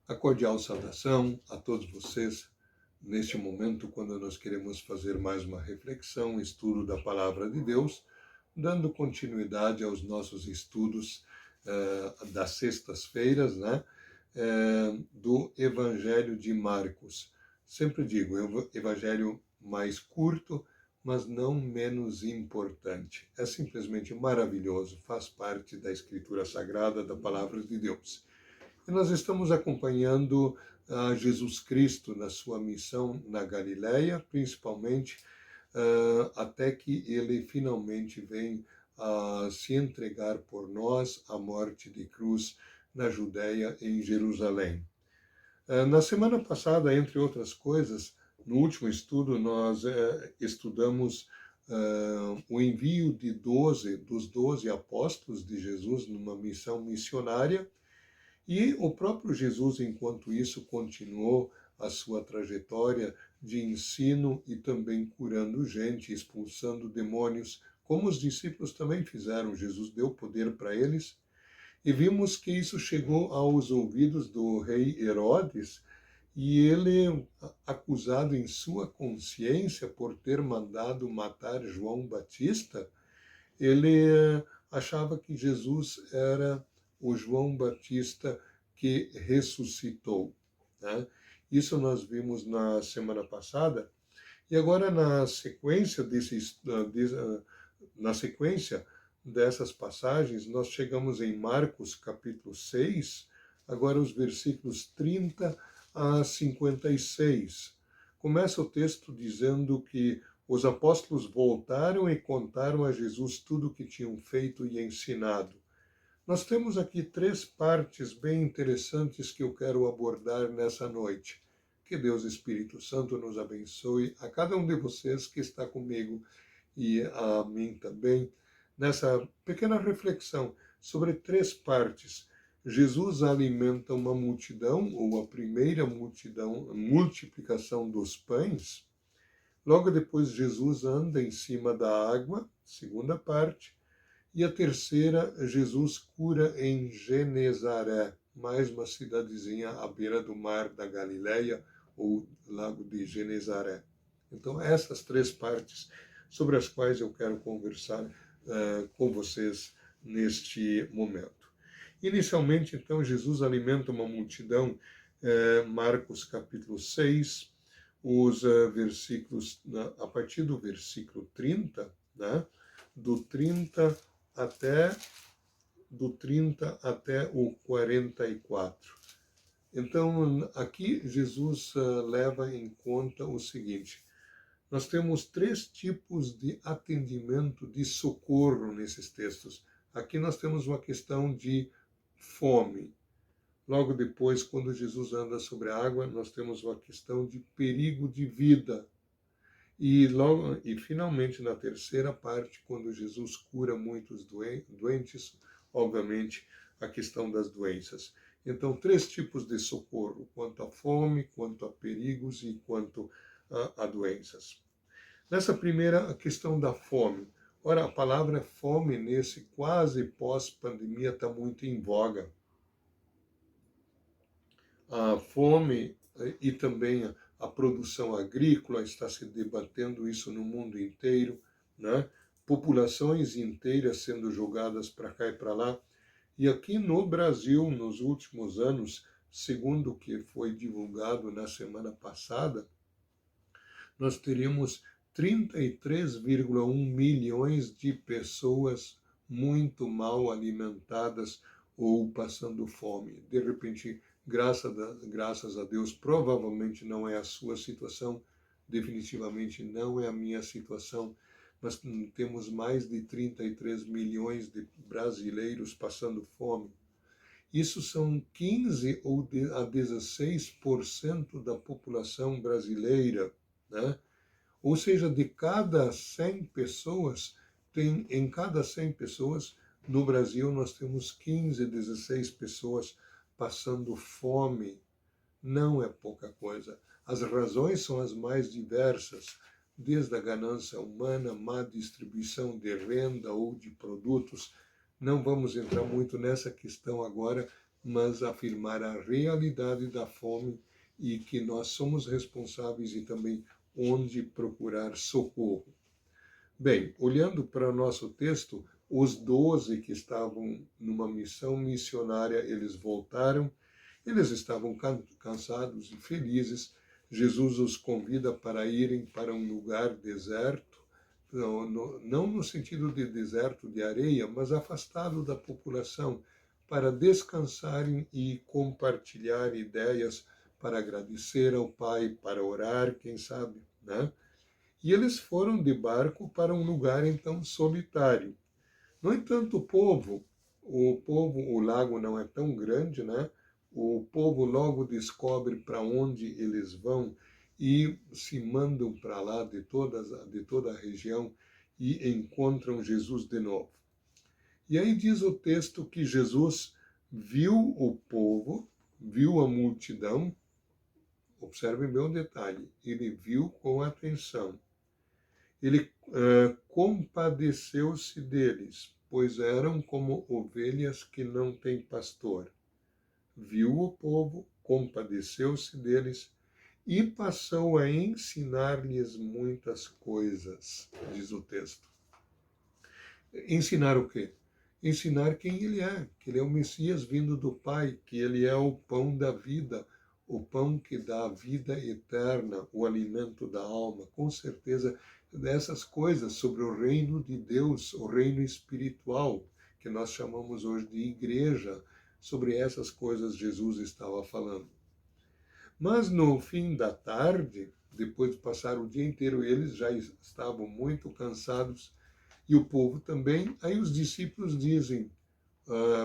A cordial saudação a todos vocês neste momento, quando nós queremos fazer mais uma reflexão, estudo da Palavra de Deus, dando continuidade aos nossos estudos das sextas-feiras, né, do Evangelho de Marcos. Sempre digo, é o evangelho mais curto, mas não menos importante. É simplesmente maravilhoso, faz parte da Escritura Sagrada, da Palavra de Deus. E nós estamos acompanhando Jesus Cristo na sua missão na Galileia, principalmente até que ele finalmente vem a se entregar por nós à morte de cruz na Judéia, em Jerusalém. Na semana passada, entre outras coisas, no último estudo, nós estudamos o envio dos 12 apóstolos de Jesus numa missão missionária, e o próprio Jesus, enquanto isso, continuou a sua trajetória de ensino e também curando gente, expulsando demônios, como os discípulos também fizeram. Jesus deu poder para eles. E vimos que isso chegou aos ouvidos do rei Herodes, e ele, acusado em sua consciência por ter mandado matar João Batista, ele achava que Jesus era o João Batista que ressuscitou, né? Isso nós vimos na semana passada. E agora, na sequência dessas passagens, nós chegamos em Marcos capítulo 6, agora os versículos 30 a 56. Começa o texto dizendo que os apóstolos voltaram e contaram a Jesus tudo o que tinham feito e ensinado. Nós temos aqui três partes bem interessantes que eu quero abordar nessa noite. Que Deus Espírito Santo nos abençoe, a cada um de vocês que está comigo e a mim também, nessa pequena reflexão sobre três partes. Jesus alimenta uma multidão, ou a primeira multidão, a multiplicação dos pães. Logo depois, Jesus anda em cima da água, segunda parte. E a terceira, Jesus cura em Genezaré, mais uma cidadezinha à beira do mar da Galileia, ou lago de Genezaré. Então, essas três partes sobre as quais eu quero conversar com vocês neste momento. Inicialmente, então, Jesus alimenta uma multidão, Marcos capítulo 6, os versículos, a partir do versículo 30, né, do 30 até o 44. Então, aqui Jesus leva em conta o seguinte: nós temos três tipos de atendimento, de socorro nesses textos. Aqui nós temos uma questão de fome. Logo depois, quando Jesus anda sobre a água, nós temos uma questão de perigo de vida. E finalmente, na terceira parte, quando Jesus cura muitos doentes, obviamente, a questão das doenças. Então, três tipos de socorro: quanto à fome, quanto a perigos e quanto a doenças. Nessa primeira, a questão da fome. Ora, a palavra fome, nesse quase pós-pandemia, está muito em voga. A fome e também a produção agrícola, está se debatendo isso no mundo inteiro, né? Populações inteiras sendo jogadas para cá e para lá. E aqui no Brasil, nos últimos anos, segundo o que foi divulgado na semana passada, nós teríamos 33,1 milhões de pessoas muito mal alimentadas ou passando fome. De repente, graças a Deus, provavelmente não é a sua situação, definitivamente não é a minha situação, mas temos mais de 33 milhões de brasileiros passando fome. Isso são 15 ou a 16% da população brasileira, né? Ou seja, de cada 100 pessoas, em cada 100 pessoas, no Brasil nós temos 15, 16 pessoas passando fome. Não é pouca coisa. As razões são as mais diversas, desde a ganância humana, má distribuição de renda ou de produtos. Não vamos entrar muito nessa questão agora, mas afirmar a realidade da fome e que nós somos responsáveis e também onde procurar socorro. Bem, olhando para o nosso texto, os 12 que estavam numa missão missionária, eles voltaram, eles estavam cansados e felizes. Jesus os convida para irem para um lugar deserto, não no sentido de deserto de areia, mas afastado da população, para descansarem e compartilhar ideias, para agradecer ao Pai, para orar, quem sabe, né? E eles foram de barco para um lugar então solitário. No entanto, o lago não é tão grande, né? O povo logo descobre para onde eles vão e se mandam para lá de toda a região e encontram Jesus de novo. E aí diz o texto que Jesus viu o povo, viu a multidão, observem bem o detalhe, ele viu com atenção. Ele compadeceu-se deles, pois eram como ovelhas que não têm pastor. Viu o povo, compadeceu-se deles e passou a ensinar-lhes muitas coisas, diz o texto. Ensinar o quê? Ensinar quem ele é, que ele é o Messias vindo do Pai, que ele é o pão da vida, o pão que dá a vida eterna, o alimento da alma. Com certeza, dessas coisas sobre o reino de Deus, o reino espiritual, que nós chamamos hoje de igreja, sobre essas coisas Jesus estava falando. Mas no fim da tarde, depois de passar o dia inteiro, eles já estavam muito cansados, e o povo também. Aí os discípulos dizem,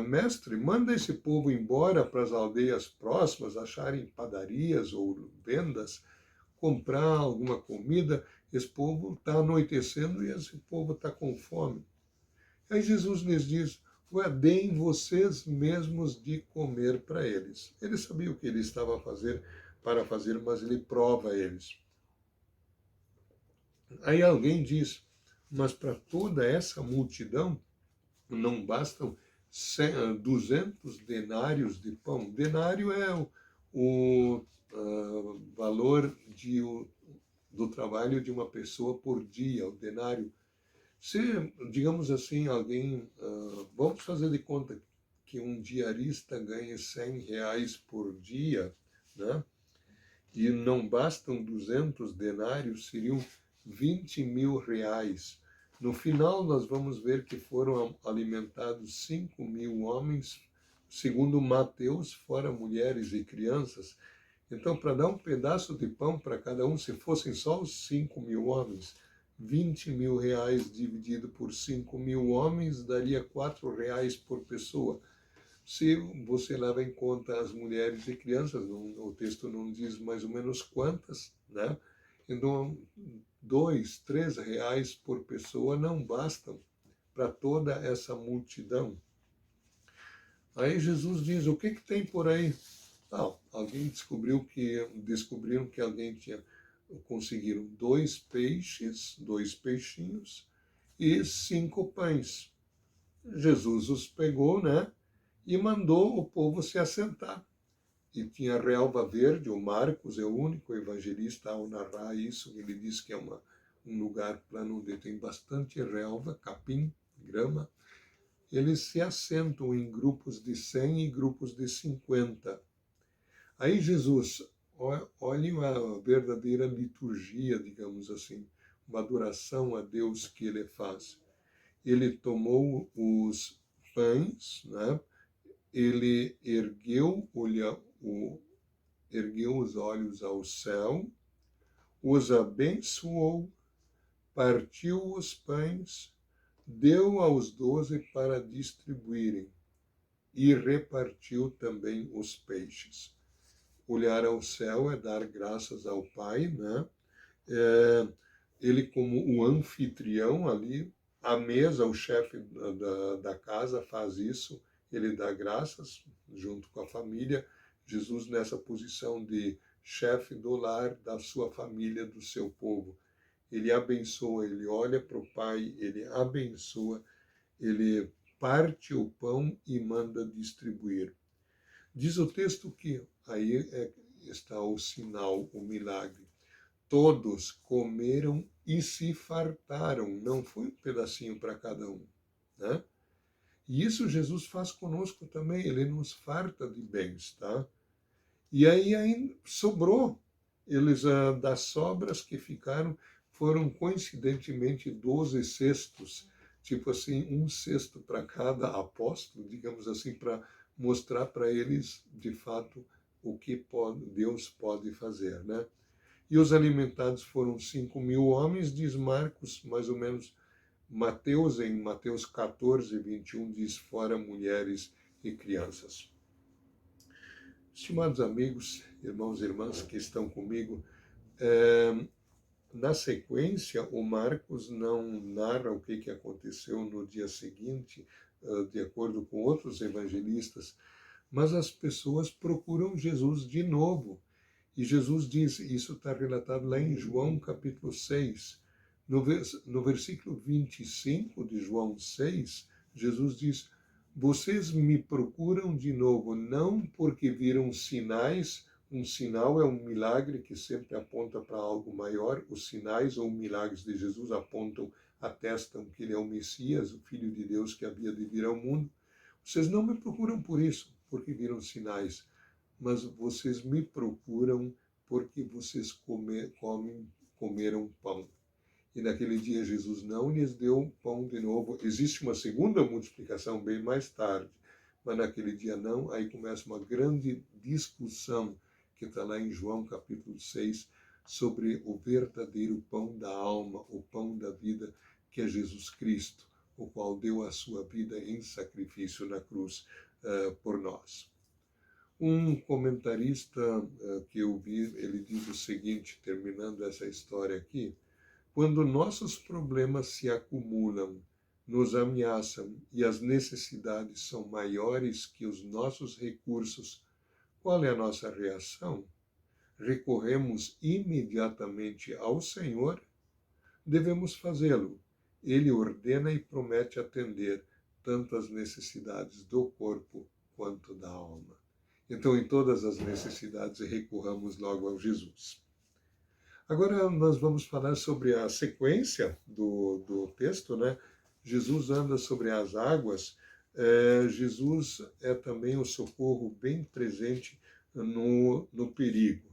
mestre, manda esse povo embora para as aldeias próximas, acharem padarias ou vendas, comprar alguma comida. Esse povo está anoitecendo e esse povo está com fome. Aí Jesus lhes diz, deem vocês mesmos de comer para eles. Ele sabia o que ele estava para fazer, mas ele prova eles. Aí alguém diz, mas para toda essa multidão não bastam 200 denários de pão. Denário é o valor do trabalho de uma pessoa por dia, o denário. Se, digamos assim, alguém, vamos fazer de conta que um diarista ganha R$100 por dia, né? E não bastam 200 denários, seriam 20 mil reais. No final, nós vamos ver que foram alimentados 5 mil homens, segundo Mateus, fora mulheres e crianças. Então, para dar um pedaço de pão para cada um, se fossem só os 5 mil homens, 20 mil reais dividido por 5 mil homens daria R$4 por pessoa. Se você leva em conta as mulheres e crianças, o texto não diz mais ou menos quantas, né? Então, R$2, R$3 por pessoa não bastam para toda essa multidão. Aí Jesus diz, o que tem por aí? Alguém descobriram que alguém conseguiram 2 peixes, 2 peixinhos e 5 pães. Jesus os pegou, né? E mandou o povo se assentar. E tinha relva verde, o Marcos é o único evangelista ao narrar isso, ele diz que é um lugar plano onde tem bastante relva, capim, grama. Eles se assentam em grupos de 100 e grupos de 50. Aí Jesus, olhe uma verdadeira liturgia, digamos assim, uma adoração a Deus que ele faz. Ele tomou os pães, né? Ele ergueu os olhos ao céu, os abençoou, partiu os pães, deu aos 12 para distribuírem e repartiu também os peixes. Olhar ao céu é dar graças ao Pai, né? Ele como o anfitrião ali, à mesa, o chefe da casa faz isso, ele dá graças junto com a família. Jesus nessa posição de chefe do lar, da sua família, do seu povo. Ele abençoa, ele olha para o Pai, ele abençoa, ele parte o pão e manda distribuir. Diz o texto que aí está o sinal, o milagre. Todos comeram e se fartaram, não foi um pedacinho para cada um, né? E isso Jesus faz conosco também, ele nos farta de bens, tá? E aí ainda sobrou. Eles, das sobras que ficaram, foram coincidentemente 12 cestos, tipo assim, um cesto para cada apóstolo, digamos assim, para mostrar para eles, de fato, o que Deus pode fazer, né? E os alimentados foram 5.000 homens, diz Marcos, mais ou menos. Mateus, em Mateus 14, 21, diz fora mulheres e crianças. Estimados amigos, irmãos e irmãs que estão comigo, na sequência, o Marcos não narra o que aconteceu no dia seguinte, de acordo com outros evangelistas, mas as pessoas procuram Jesus de novo. E Jesus diz, isso está relatado lá em João capítulo 6, no versículo 25 de João 6, Jesus diz, vocês me procuram de novo, não porque viram sinais, um sinal é um milagre que sempre aponta para algo maior, os sinais ou milagres de Jesus apontam, atestam que ele é o Messias, o Filho de Deus que havia de vir ao mundo. Vocês não me procuram por isso, porque viram sinais, mas vocês me procuram porque vocês comeram pão. E naquele dia Jesus não lhes deu pão de novo. Existe uma segunda multiplicação bem mais tarde, mas naquele dia não. Aí começa uma grande discussão, que está lá em João capítulo 6, sobre o verdadeiro pão da alma, o pão da vida, que é Jesus Cristo, o qual deu a sua vida em sacrifício na cruz por nós. Um comentarista que eu vi, ele diz o seguinte, terminando essa história aqui, quando nossos problemas se acumulam, nos ameaçam e as necessidades são maiores que os nossos recursos, qual é a nossa reação? Recorremos imediatamente ao Senhor? Devemos fazê-lo. Ele ordena e promete atender tanto as necessidades do corpo quanto da alma. Então, em todas as necessidades, recorramos logo ao Jesus. Agora nós vamos falar sobre a sequência do texto, né? Jesus anda sobre as águas. Jesus é também o socorro bem presente no perigo.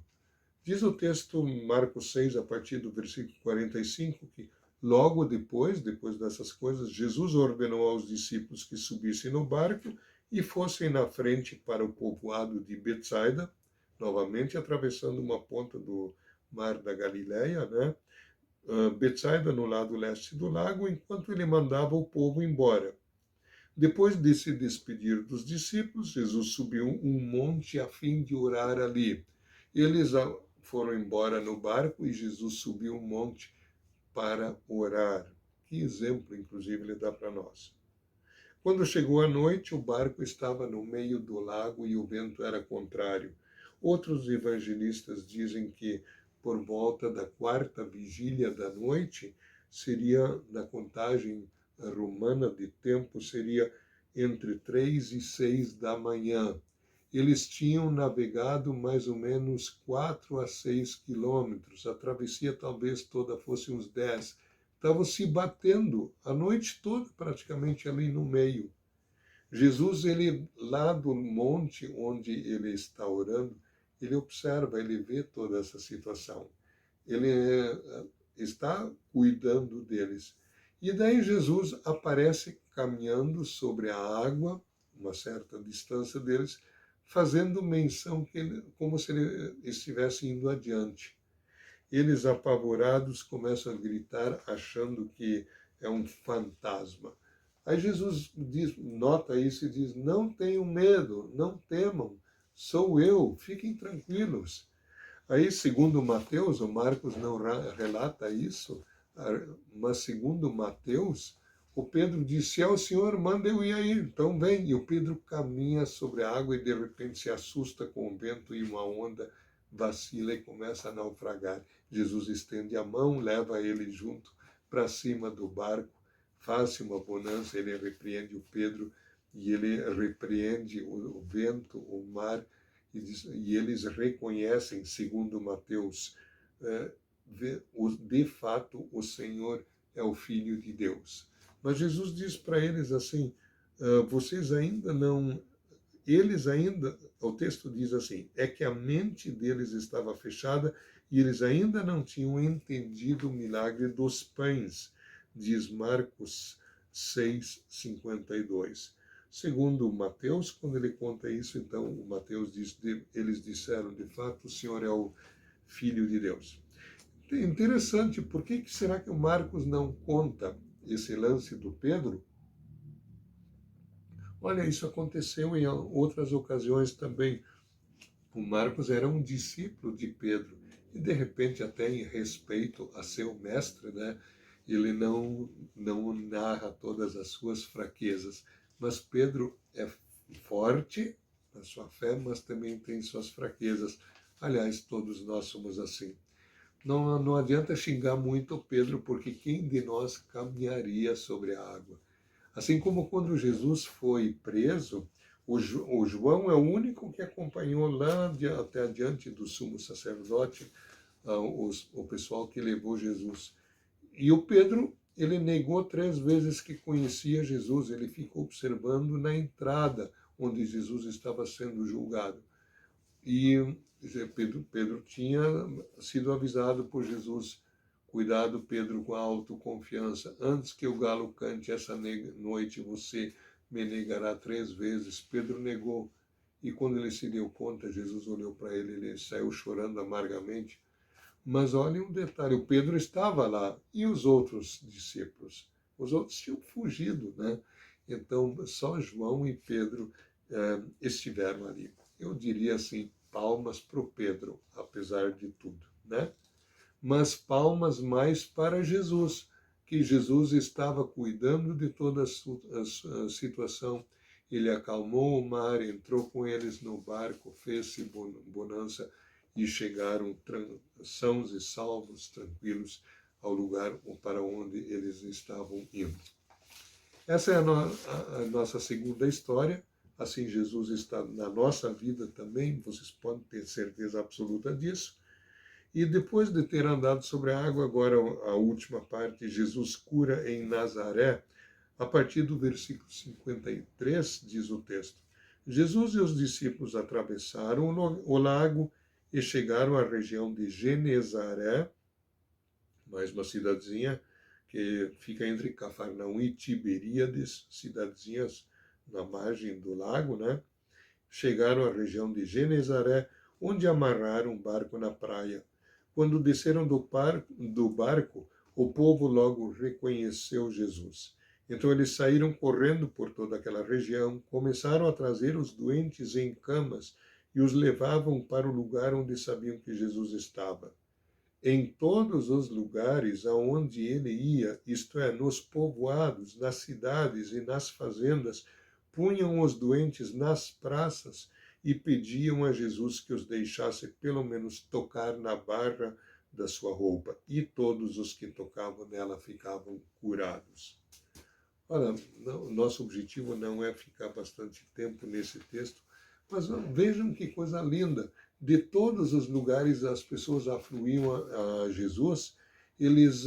Diz o texto, Marcos 6, a partir do versículo 45, que logo depois dessas coisas, Jesus ordenou aos discípulos que subissem no barco e fossem na frente para o povoado de Betsaida, novamente atravessando uma ponta do Mar da Galileia, né? Betsaida no lado leste do lago, enquanto ele mandava o povo embora. Depois de se despedir dos discípulos, Jesus subiu um monte a fim de orar ali. Eles foram embora no barco e Jesus subiu um monte para orar. Que exemplo, inclusive, ele dá para nós. Quando chegou a noite, o barco estava no meio do lago e o vento era contrário. Outros evangelistas dizem que por volta da 4ª vigília da noite, seria, na contagem romana de tempo, seria entre 3 e 6 da manhã. Eles tinham navegado mais ou menos 4 a 6 quilômetros, a travessia talvez toda fosse uns 10. Estavam se batendo a noite toda, praticamente ali no meio. Jesus, ele lá do monte onde ele está orando, ele observa, ele vê toda essa situação. Ele está cuidando deles. E daí Jesus aparece caminhando sobre a água, uma certa distância deles, fazendo menção que ele, como se ele estivesse indo adiante. Eles, apavorados, começam a gritar, achando que é um fantasma. Aí Jesus nota isso e diz, não tenham medo, não temam, sou eu, fiquem tranquilos. Aí, segundo Mateus, o Marcos não relata isso, mas segundo Mateus, o Pedro disse, o Senhor, manda eu ir aí, então vem. E o Pedro caminha sobre a água e de repente se assusta com o vento e uma onda vacila e começa a naufragar. Jesus estende a mão, leva ele junto para cima do barco, faz uma bonança, ele repreende o Pedro, e ele repreende o vento, o mar, e eles reconhecem, segundo Mateus, de fato o Senhor é o Filho de Deus. Mas Jesus diz para eles assim, vocês ainda não... Eles ainda, o texto diz assim, é que a mente deles estava fechada e eles ainda não tinham entendido o milagre dos pães, diz Marcos 6:52. Segundo Mateus, quando ele conta isso, então o Mateus diz, eles disseram, de fato, o Senhor é o Filho de Deus. É interessante, por que será que o Marcos não conta esse lance do Pedro? Olha, isso aconteceu em outras ocasiões também. O Marcos era um discípulo de Pedro e, de repente, até em respeito a seu mestre, né, ele não narra todas as suas fraquezas. Mas Pedro é forte na sua fé, mas também tem suas fraquezas. Aliás, todos nós somos assim. Não adianta xingar muito Pedro, porque quem de nós caminharia sobre a água? Assim como quando Jesus foi preso, o João é o único que acompanhou lá até diante do sumo sacerdote, o pessoal que levou Jesus. E o Pedro, ele negou 3 vezes que conhecia Jesus, ele ficou observando na entrada onde Jesus estava sendo julgado. E Pedro tinha sido avisado por Jesus: cuidado, Pedro, com a autoconfiança. Antes que o galo cante essa noite, você me negará 3 vezes. Pedro negou. E quando ele se deu conta, Jesus olhou para ele, ele saiu chorando amargamente. Mas olha um detalhe, o Pedro estava lá. E os outros discípulos? Os outros tinham fugido, né? Então, só João e Pedro estiveram ali. Eu diria assim, palmas para o Pedro, apesar de tudo, né? Mas palmas mais para Jesus, que Jesus estava cuidando de toda a situação. Ele acalmou o mar, entrou com eles no barco, fez-se bonança e chegaram sãos e salvos, tranquilos, ao lugar para onde eles estavam indo. Essa é a nossa segunda história. Assim, Jesus está na nossa vida também, vocês podem ter certeza absoluta disso. E depois de ter andado sobre a água, agora a última parte, Jesus cura em Nazaré, a partir do versículo 53, diz o texto. Jesus e os discípulos atravessaram o lago e chegaram à região de Genezaré, mais uma cidadezinha que fica entre Cafarnaum e Tiberíades, cidadezinhas na margem do lago, né? Chegaram à região de Genezaré, onde amarraram um barco na praia. Quando desceram do barco, o povo logo reconheceu Jesus. Então eles saíram correndo por toda aquela região, começaram a trazer os doentes em camas e os levavam para o lugar onde sabiam que Jesus estava. Em todos os lugares aonde ele ia, isto é, nos povoados, nas cidades e nas fazendas, punham os doentes nas praças e pediam a Jesus que os deixasse pelo menos tocar na barra da sua roupa. E todos os que tocavam nela ficavam curados. Ora, nosso objetivo não é ficar bastante tempo nesse texto, mas vejam que coisa linda. De todos os lugares as pessoas afluíam a Jesus, eles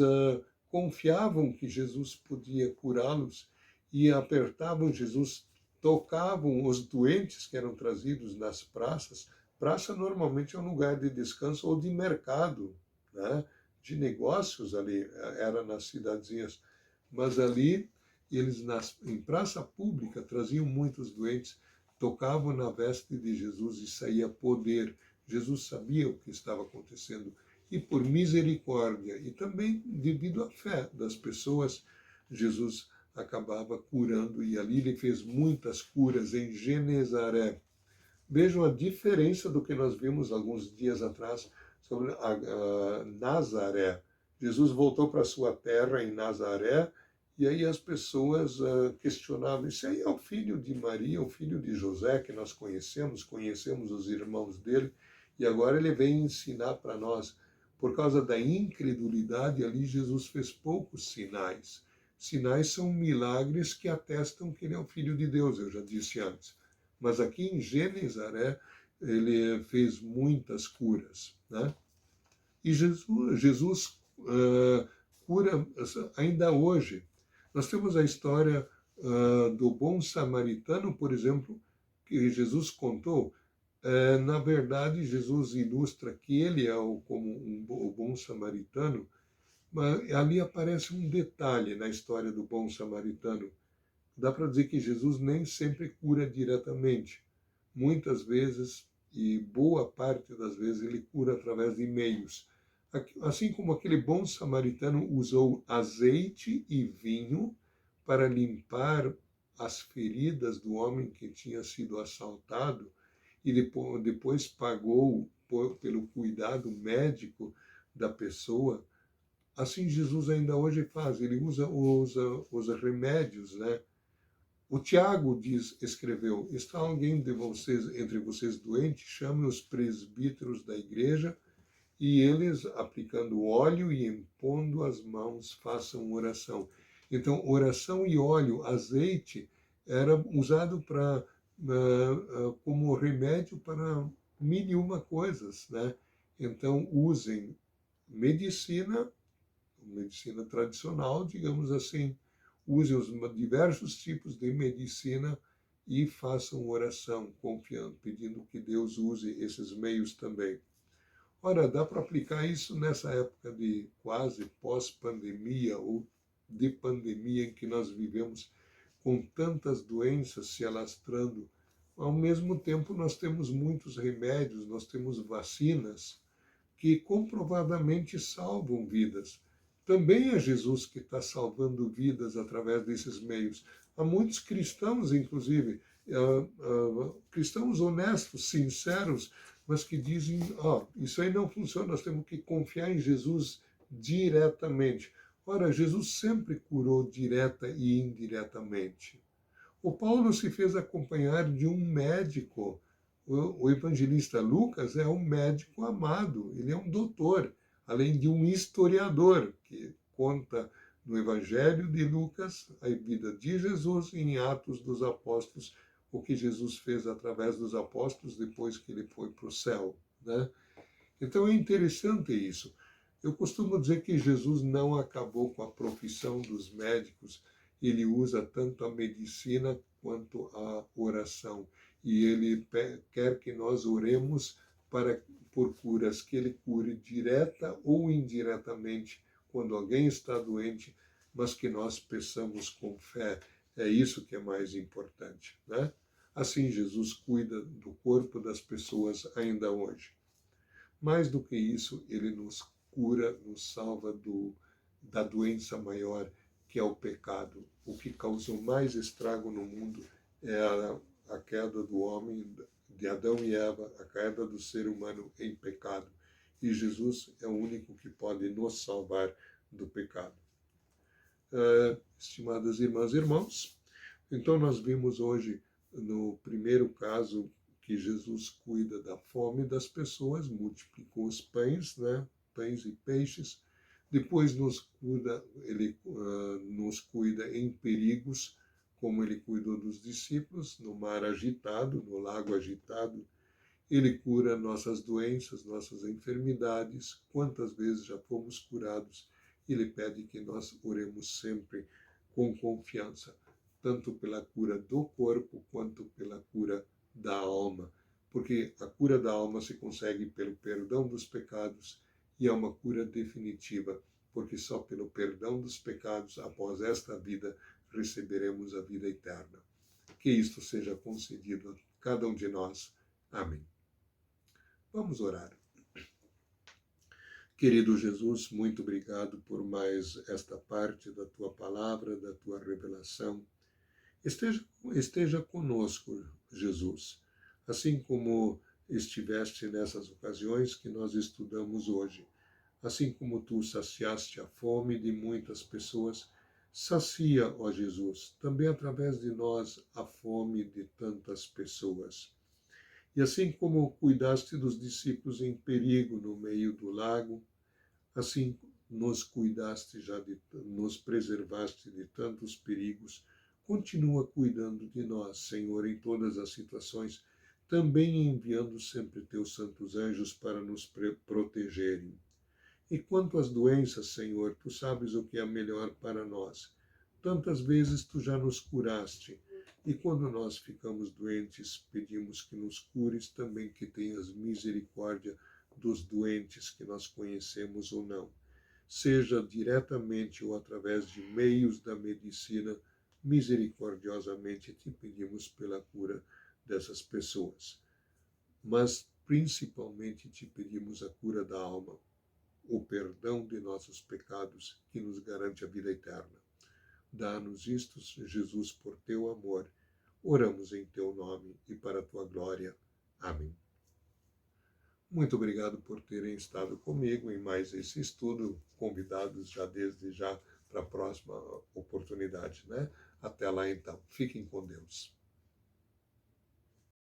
confiavam que Jesus podia curá-los e apertavam Jesus, tocavam os doentes que eram trazidos nas praças. Praça normalmente é um lugar de descanso ou de mercado, né? De negócios ali, era nas cidadezinhas. Mas ali, eles em praça pública traziam muitos doentes, tocavam na veste de Jesus e saía poder. Jesus sabia o que estava acontecendo e por misericórdia e também devido à fé das pessoas, Jesus acabava curando e ali ele fez muitas curas em Genezaré. Vejam a diferença do que nós vimos alguns dias atrás sobre a Nazaré. Jesus voltou para sua terra em Nazaré e aí as pessoas questionavam, isso aí é o filho de Maria, o filho de José, que nós conhecemos os irmãos dele, e agora ele vem ensinar para nós. Por causa da incredulidade ali, Jesus fez poucos sinais. Sinais são milagres que atestam que ele é o Filho de Deus, eu já disse antes. Mas aqui em Genezaré, ele fez muitas curas, né? E Jesus cura ainda hoje. Nós temos a história do bom samaritano, por exemplo, que Jesus contou. Na verdade, Jesus ilustra que ele é como o bom samaritano, mas ali aparece um detalhe na história do bom samaritano. Dá para dizer que Jesus nem sempre cura diretamente. Muitas vezes, e boa parte das vezes, ele cura através de meios. Assim como aquele bom samaritano usou azeite e vinho para limpar as feridas do homem que tinha sido assaltado e depois pagou pelo cuidado médico da pessoa, assim Jesus ainda hoje faz. Ele usa os remédios, né? O Tiago escreveu: está alguém de vocês, entre vocês doente, chame os presbíteros da igreja e eles, aplicando óleo e impondo as mãos, façam oração. Então, oração e óleo, azeite, era usado como remédio para mil e uma coisas, né? Então, usem medicina tradicional, digamos assim, use os diversos tipos de medicina e façam oração, confiando, pedindo que Deus use esses meios também. Ora, dá para aplicar isso nessa época de quase pós-pandemia ou de pandemia em que nós vivemos, com tantas doenças se alastrando. Ao mesmo tempo, nós temos muitos remédios, nós temos vacinas que comprovadamente salvam vidas. Também é Jesus que está salvando vidas através desses meios. Há muitos cristãos, inclusive, cristãos honestos, sinceros, mas que dizem: isso aí não funciona, nós temos que confiar em Jesus diretamente. Ora, Jesus sempre curou direta e indiretamente. O Paulo se fez acompanhar de um médico. O evangelista Lucas é um médico amado, ele é um doutor, além de um historiador, que conta no Evangelho de Lucas a vida de Jesus e em Atos dos Apóstolos, o que Jesus fez através dos apóstolos depois que ele foi para o céu, né? Então é interessante isso. Eu costumo dizer que Jesus não acabou com a profissão dos médicos, ele usa tanto a medicina quanto a oração. E ele quer que nós oremos por curas, que ele cure direta ou indiretamente quando alguém está doente, mas que nós peçamos com fé. É isso que é mais importante, né? Assim, Jesus cuida do corpo das pessoas ainda hoje. Mais do que isso, ele nos cura, nos salva da doença maior, que é o pecado. O que causou mais estrago no mundo é a queda do homem, de Adão e Eva, a queda do ser humano em pecado. E Jesus é o único que pode nos salvar do pecado. Estimadas irmãs e irmãos, então nós vimos hoje, no primeiro caso, que Jesus cuida da fome das pessoas, multiplicou os pães, né? Pães e peixes. Depois ele nos cuida em perigos, como ele cuidou dos discípulos, no mar agitado, no lago agitado. Ele cura nossas doenças, nossas enfermidades. Quantas vezes já fomos curados? Ele pede que nós oremos sempre com confiança, tanto pela cura do corpo quanto pela cura da alma, porque a cura da alma se consegue pelo perdão dos pecados e é uma cura definitiva, porque só pelo perdão dos pecados, após esta vida, receberemos a vida eterna. Que isto seja concedido a cada um de nós. Amém. Vamos orar. Querido Jesus, muito obrigado por mais esta parte da tua palavra, da tua revelação. Esteja conosco, Jesus, assim como estiveste nessas ocasiões que nós estudamos hoje. Assim como tu saciaste a fome de muitas pessoas, sacia, ó Jesus, também através de nós a fome de tantas pessoas. E assim como cuidaste dos discípulos em perigo no meio do lago, assim nos cuidaste nos preservaste de tantos perigos, continua cuidando de nós, Senhor, em todas as situações, também enviando sempre teus santos anjos para nos protegerem. E quanto às doenças, Senhor, tu sabes o que é melhor para nós. Tantas vezes tu já nos curaste, e quando nós ficamos doentes, pedimos que nos cures, também que tenhas misericórdia dos doentes que nós conhecemos ou não. Seja diretamente ou através de meios da medicina, misericordiosamente te pedimos pela cura dessas pessoas. Mas principalmente te pedimos a cura da alma, o perdão de nossos pecados que nos garante a vida eterna. Dá-nos isto, Jesus, por teu amor. Oramos em teu nome e para a tua glória. Amém. Muito obrigado por terem estado comigo em mais esse estudo, convidados já desde já para a próxima oportunidade, né? Até lá então. Fiquem com Deus.